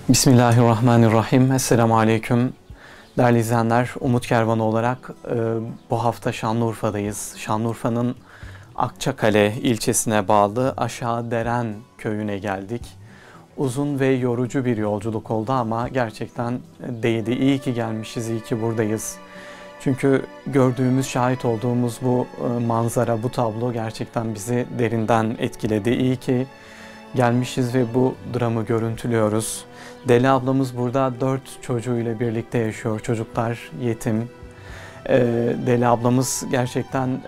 Bismillahirrahmanirrahim. Esselamu Aleyküm. Değerli izleyenler, Umut Kervanı olarak bu hafta Şanlıurfa'dayız. Şanlıurfa'nın Akçakale ilçesine bağlı Aşağı Deren köyüne geldik. Uzun ve yorucu bir yolculuk oldu ama gerçekten değdi. İyi ki gelmişiz, iyi ki buradayız. Çünkü gördüğümüz, şahit olduğumuz bu manzara, bu tablo gerçekten bizi derinden etkiledi. İyi ki gelmişiz ve bu dramı görüntülüyoruz. Deli ablamız burada 4 çocuğuyla birlikte yaşıyor. Çocuklar yetim. Deli ablamız gerçekten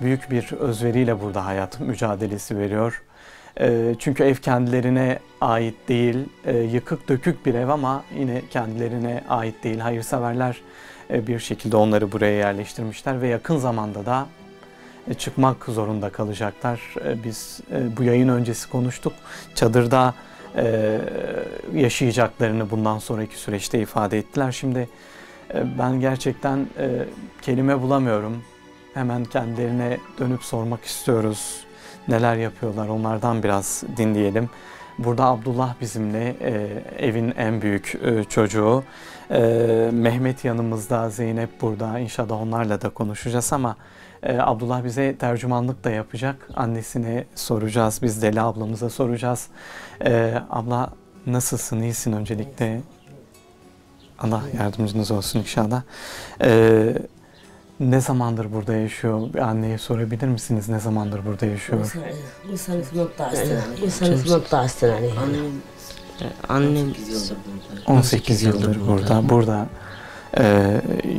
büyük bir özveriyle burada hayat mücadelesi veriyor. Çünkü ev kendilerine ait değil. Yıkık dökük bir ev ama yine kendilerine ait değil. Hayırseverler bir şekilde onları buraya yerleştirmişler ve yakın zamanda da çıkmak zorunda kalacaklar. Biz bu yayın öncesi konuştuk. Çadırda yaşayacaklarını bundan sonraki süreçte ifade ettiler. Şimdi ben gerçekten kelime bulamıyorum. Hemen kendilerine dönüp sormak istiyoruz. Neler yapıyorlar, onlardan biraz dinleyelim. Burada Abdullah bizimle, evin en büyük çocuğu. Mehmet yanımızda, Zeynep burada. İnşallah onlarla da konuşacağız ama Abdullah bize tercümanlık da yapacak. Annesine soracağız, biz Deli ablamıza soracağız. Abla nasılsın, iyisin öncelikle? Allah yardımcınız olsun inşallah. Ne zamandır burada yaşıyor? Bir anneye sorabilir misiniz? Ne zamandır burada yaşıyor? Bu sene 18 sene. Annem 18 yıldır burada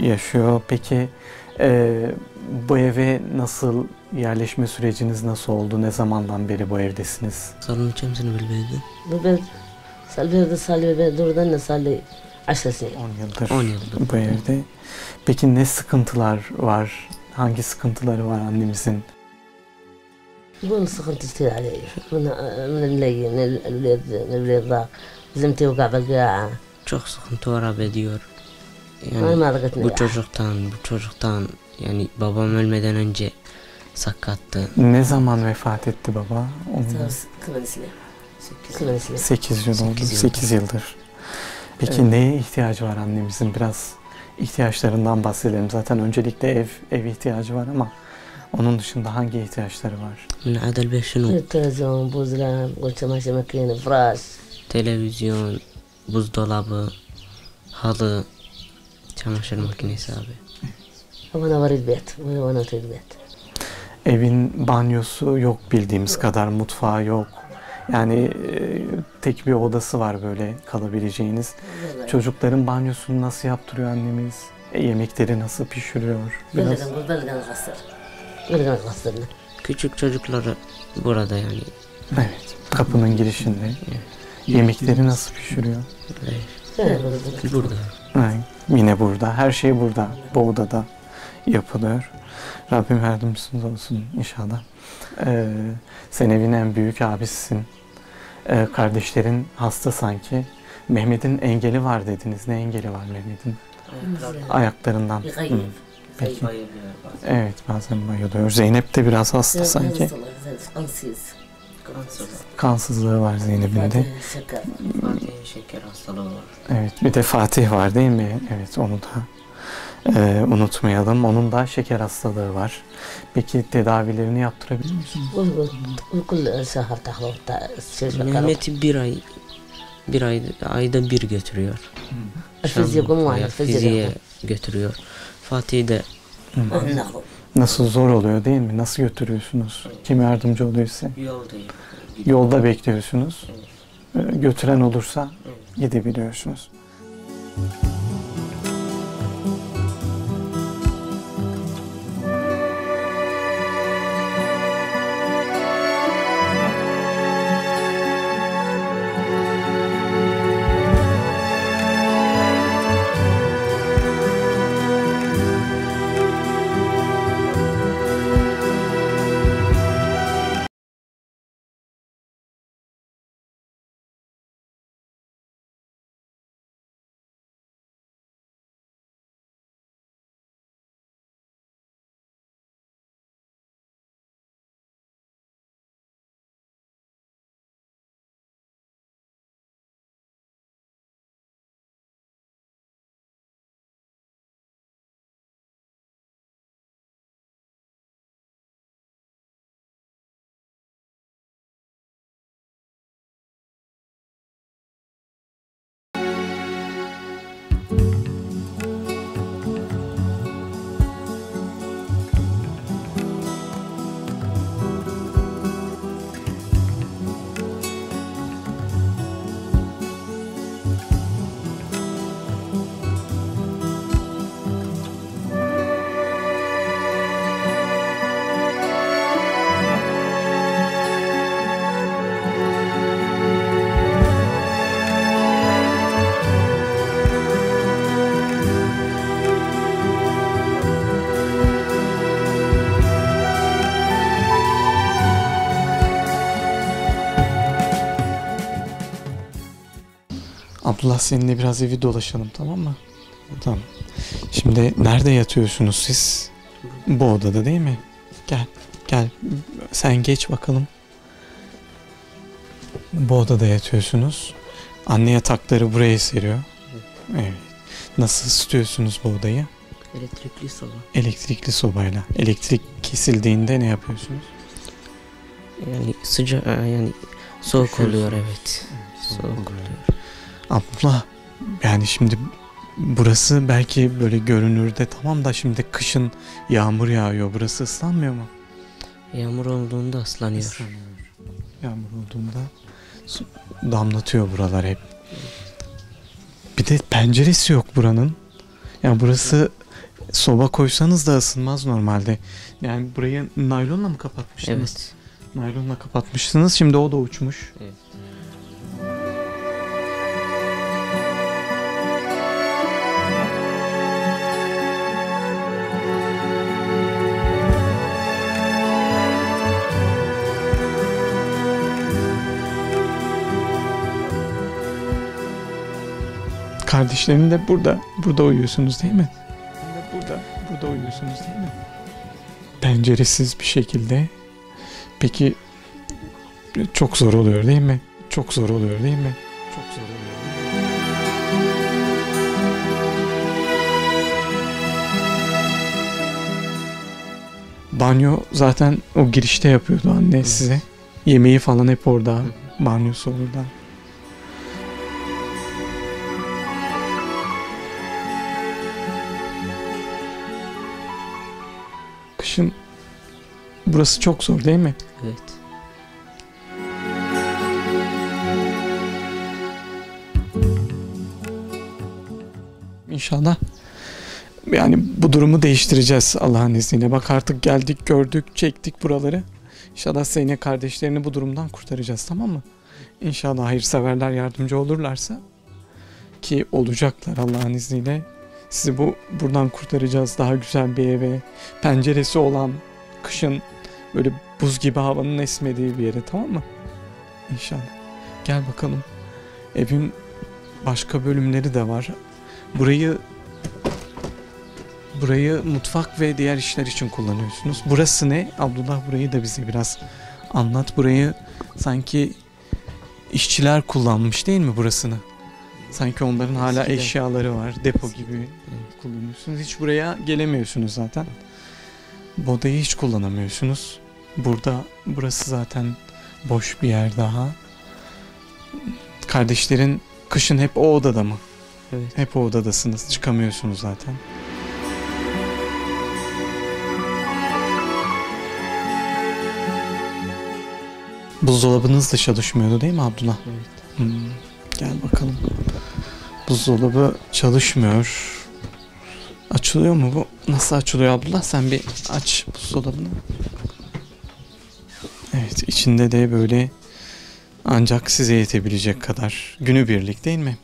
yaşıyor. Peki bu eve nasıl, yerleşme süreciniz nasıl oldu? Ne zamandan beri bu evdesiniz? صار كم سنة بالبلد؟ بالبلد صار دورdan صار 10 sene. 10 yıldır, 10 yıldır bu evde. Peki ne sıkıntılar var? Hangi sıkıntıları var annemizin? يقول سخنت كثير علي من الملايين الولاد ضاق زمتي وقع بالقاعة. çok sıkıntı var ediyor. أنا Yani ما ضغطني. bu çocuktan yani babam ölmeden önce sakattı. Ne zaman vefat etti baba? كمان سنة. كمان سنة. 8 yıl oldu. 8 yıl. 8 yıldır. Peki Evet. neye ihtiyacı var annemizin? Biraz ihtiyaçlarından bahsedelim. Zaten öncelikle ev ihtiyacı var ama onun dışında hangi ihtiyaçları var? من عدا البيت شنو؟ التلفزيون بوزران قلت ماشي ماكينة فراش. Televizyon, buzdolabı, halı, çamaşır makinesi abi. وأنا وريد بيت وأنا أريد بيت. Evin banyosu yok bildiğimiz kadar, mutfağı yok. Yani tek bir odası var böyle kalabileceğiniz. Çocukların banyosunu nasıl yaptırıyor annemiz? Yemekleri nasıl pişiriyor? Biraz بلغنا غسلنا. Küçük çocukları burada yani. evet, kapının girişinde. Yemekleri nasıl pişiriyor? Burada. Evet, yine burada. Her şey burada. Bu odada yapılıyor. Rabbim yardımcınız olsun inşallah. Sen evin en büyük abisisin. Kardeşlerin hasta sanki. Mehmet'in engeli var dediniz. Ne engeli var Mehmet'in? Ayaklarından. Hı. Peki. Evet, bazen bayılıyor. Zeynep de biraz hasta sanki. Kansızlığı var Zeynep'in de. Şeker hastalığı var. Evet, bir de Fatih var değil mi? Evet, onu da unutmayalım. Onun da şeker hastalığı var. Peki tedavilerini yaptırabilir misiniz? وكل شهر تاخذ Mehmet'i ayda bir götürüyor. الفيزياء قوم Fiziğe götürüyor. Fatih de ناخذ. Nasıl zor oluyor değil mi? Nasıl götürüyorsunuz? Kim yardımcı oluyor size? Yolda bekliyorsunuz. Götüren olursa gidebiliyorsunuz. Abdullah seninle biraz evi dolaşalım, tamam mı? Tamam. Şimdi nerede yatıyorsunuz siz? Bu odada değil mi? Gel. Gel. Sen geç bakalım. Bu odada yatıyorsunuz. Anne yatakları buraya seriyor. Evet. Nasıl ısıtıyorsunuz bu odayı? Elektrikli soba. Elektrikli sobayla. Elektrik kesildiğinde ne yapıyorsunuz? Yani sıcak yani soğuk Üşüyorsun. oluyor, evet. Soğuk oluyor. Abdullah, yani şimdi burası belki böyle görünürde tamam da şimdi kışın yağmur yağıyor. Burası ıslanmıyor mu? Yağmur olduğunda ıslanıyor. Islanıyor. Yağmur olduğunda damlatıyor buralar hep. Bir de penceresi yok buranın. Yani burası, soba koysanız da ısınmaz normalde. Yani burayı naylonla mı kapatmıştınız? Evet. Naylonla kapatmışsınız. Şimdi o da uçmuş. Evet. Kardeşlerin de burada uyuyorsunuz değil mi? Burada uyuyorsunuz değil mi? Penceresiz bir şekilde. Peki çok zor oluyor değil mi? Çok zor oluyor değil mi? Çok zor oluyor. Banyo zaten o girişte yapıyordu anne size. Yemeği falan hep orada. Banyosu orada. Kışın burası çok zor değil mi? Evet. İnşallah yani bu durumu değiştireceğiz Allah'ın izniyle. Bak artık geldik, gördük, çektik buraları. İnşallah seni, kardeşlerini bu durumdan kurtaracağız, tamam mı? İnşallah hayırseverler yardımcı olurlarsa, ki olacaklar Allah'ın izniyle. Sizi buradan kurtaracağız. Daha güzel bir eve, penceresi olan, kışın böyle buz gibi havanın esmediği bir yere, tamam mı? İnşallah. Gel bakalım. Evin başka bölümleri de var. Burayı mutfak ve diğer işler için kullanıyorsunuz. Burası ne? Abdullah, burayı da bize biraz anlat. Burayı sanki işçiler kullanmış değil mi burasını? Sanki onların hala Eskiden. eşyaları var. Depo gibi kullanıyorsunuz. Hiç buraya gelemiyorsunuz zaten. Bu odayı hiç kullanamıyorsunuz. Burası zaten boş bir yer daha. Kardeşlerin kışın hep o odada mı? Evet. Hep o odadasınız. Çıkamıyorsunuz zaten. Buzdolabınız da çalışmıyordu değil mi Abdullah? Evet. Gel bakalım. Buzdolabı çalışmıyor. Açılıyor mu bu? Nasıl açılıyor Abdullah? Sen bir aç buzdolabını. Evet, içinde de böyle ancak size yetebilecek kadar günübirlik değil mi?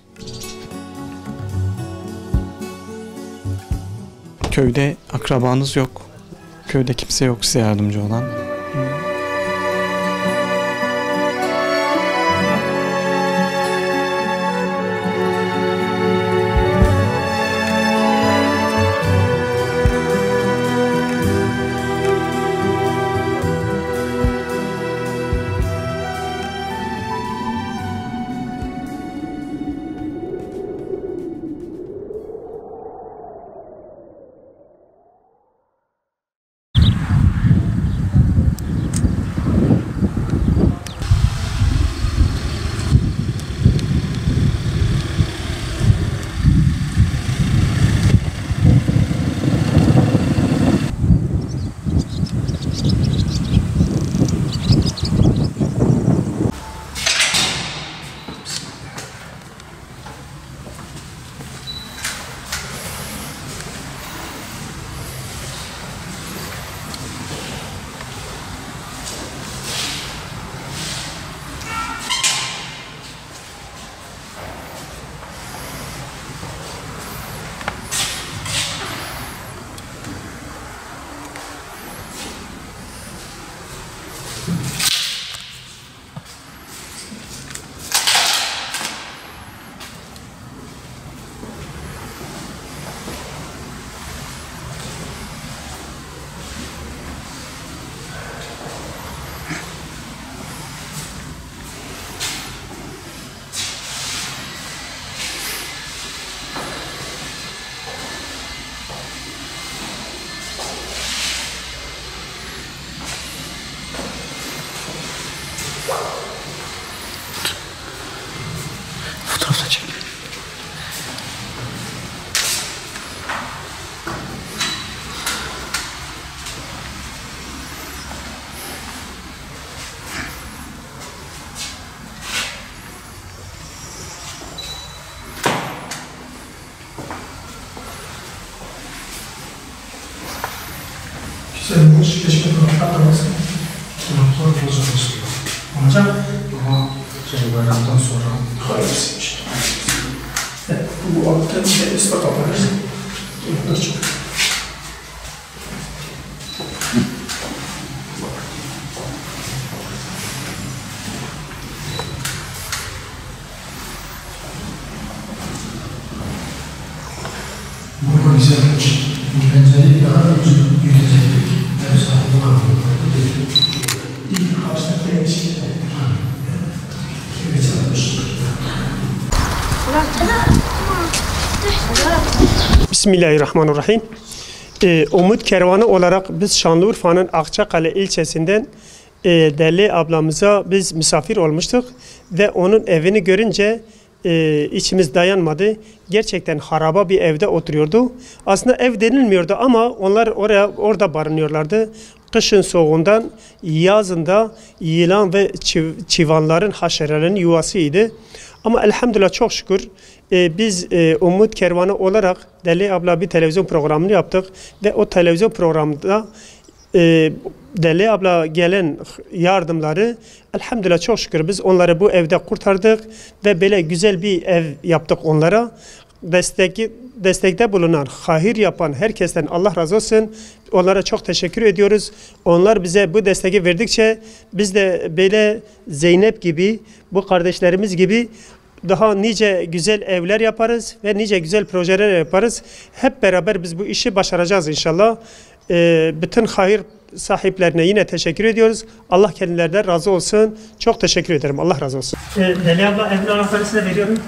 Köyde akrabanız yok. Köyde kimse yok size yardımcı olan. Güzelmiş, keşke atlamasın. Kulaklar bozulmasın. Ancak ama bayramdan sonra hayırlısıymış. Evet, bu altta bir ispat yaparız. Bunlar çok. Bu güzelmiş. Benzeri daha yüksek. Mesela bu anlamda değil. İlk hasta değişiklik. Bismillahirrahmanirrahim. Umut Kervanı olarak biz Şanlıurfa'nın Akçakale ilçesinden Deli ablamıza biz misafir olmuştuk ve onun evini görünce içimiz dayanmadı. Gerçekten haraba bir evde oturuyordu. Aslında ev denilmiyordu ama onlar orada barınıyorlardı. Kışın soğuğundan, yazında yılan ve çivanların, haşerelerin yuvasıydı. Ama elhamdülillah çok şükür biz Umut Kervanı olarak Deli abla bir televizyon programını yaptık ve o televizyon programında Deli abla gelen yardımları elhamdülillah çok şükür biz onları bu evde kurtardık ve böyle güzel bir ev yaptık onlara. Destekte bulunan, hayır yapan herkesten Allah razı olsun. Onlara çok teşekkür ediyoruz. Onlar bize bu desteği verdikçe biz de böyle Zeynep gibi, bu kardeşlerimiz gibi daha nice güzel evler yaparız ve nice güzel projeler yaparız. Hep beraber biz bu işi başaracağız inşallah. Bütün hayır sahiplerine yine teşekkür ediyoruz. Allah kendilerinden razı olsun. Çok teşekkür ederim. Allah razı olsun. Deli abla evin anahtarını size veriyorum.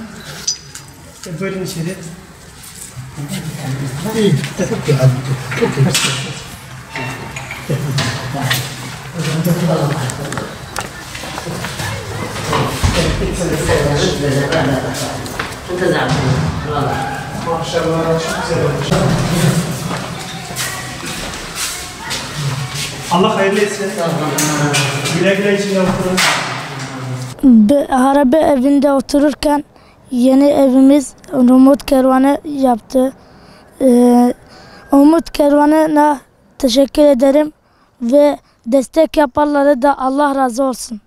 Buyurun içeri. Maşallah çok güzel olmuş. Allah hayırlı etsin. Güle güle içinde oturun. Harabe evinde otururken yeni evimiz Umut Kervanı yaptı. Umut Kervanı'na teşekkür ederim ve destek yapanlara da Allah razı olsun.